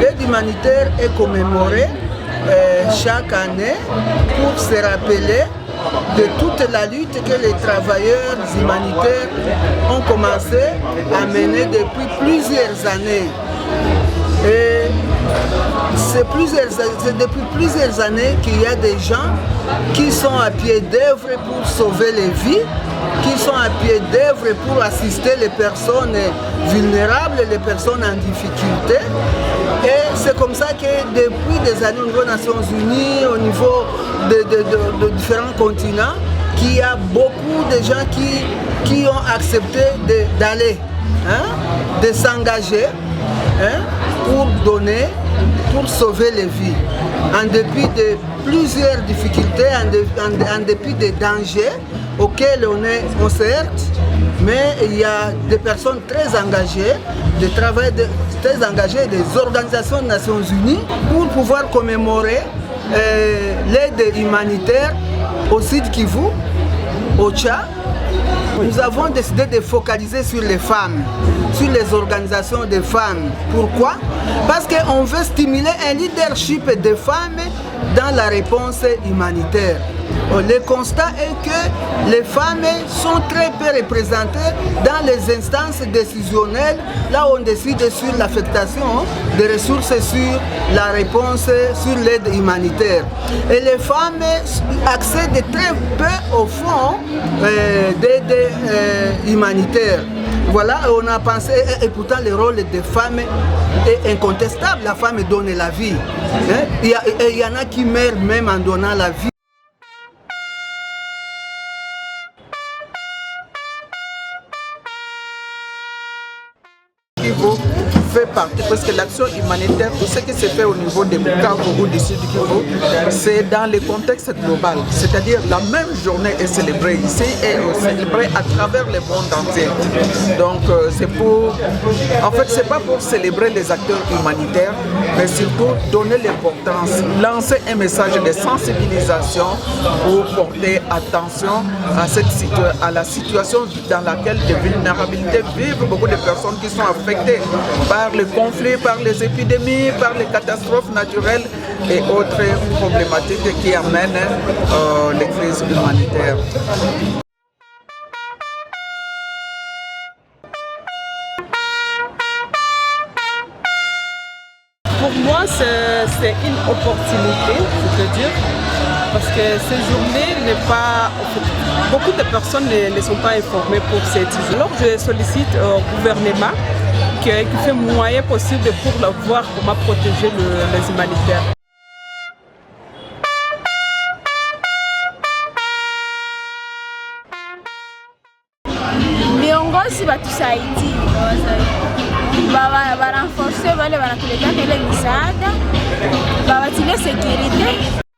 L'aide humanitaire est commémorée chaque année pour se rappeler de toute la lutte que les travailleurs humanitaires ont commencé à mener depuis plusieurs années. Et c'est depuis plusieurs années qu'il y a des gens qui sont à pied d'œuvre pour sauver les vies, qui sont à pied d'œuvre pour assister les personnes vulnérables, les personnes en difficulté. Et c'est comme ça que depuis des années au niveau des Nations Unies, au niveau de différents continents, qu'il y a beaucoup de gens qui ont accepté d'aller, de s'engager pour donner, pour sauver les vies. En dépit de plusieurs difficultés, en dépit des dangers auxquels on se heurte, mais il y a des personnes très engagées, des travailleurs très engagés, des organisations des Nations Unies pour pouvoir commémorer l'aide humanitaire au Sud Kivu, au Tchad. Nous avons décidé de focaliser sur les femmes, sur les organisations des femmes. Pourquoi? Parce qu'on veut stimuler un leadership des femmes dans la réponse humanitaire. Le constat est que les femmes sont très peu représentées dans les instances décisionnelles, là où on décide sur l'affectation des ressources sur la réponse, sur l'aide humanitaire. Et les femmes accèdent très peu au fonds d'aide humanitaire. Voilà, on a pensé, et pourtant le rôle des femmes est incontestable. La femme donne la vie. Il y en a qui meurent même en donnant la vie. Fait partie parce que l'action humanitaire, tout ce qui se fait au niveau des Bukavu ou du Sud Kivu, c'est dans le contexte global. C'est-à-dire la même journée est célébrée ici et célébrée à travers le monde entier. Donc c'est pour, en fait, c'est pas pour célébrer les acteurs humanitaires, mais surtout donner l'importance, lancer un message de sensibilisation pour porter attention à la situation dans laquelle des vulnérabilités vivent beaucoup de personnes qui sont affectées par les conflits, par les épidémies, par les catastrophes naturelles et autres problématiques qui amènent les crises humanitaires. Pour moi, c'est une opportunité, je peux dire, parce que ces journées n'est pas... beaucoup de personnes ne sont pas informées pour cette journée. Alors je sollicite au gouvernement qui fait moyen possible pour voir comment protéger les humanitaires. Viongozi batusaidie, barenforce wale wanatuletea ile misaada, bawatilie security.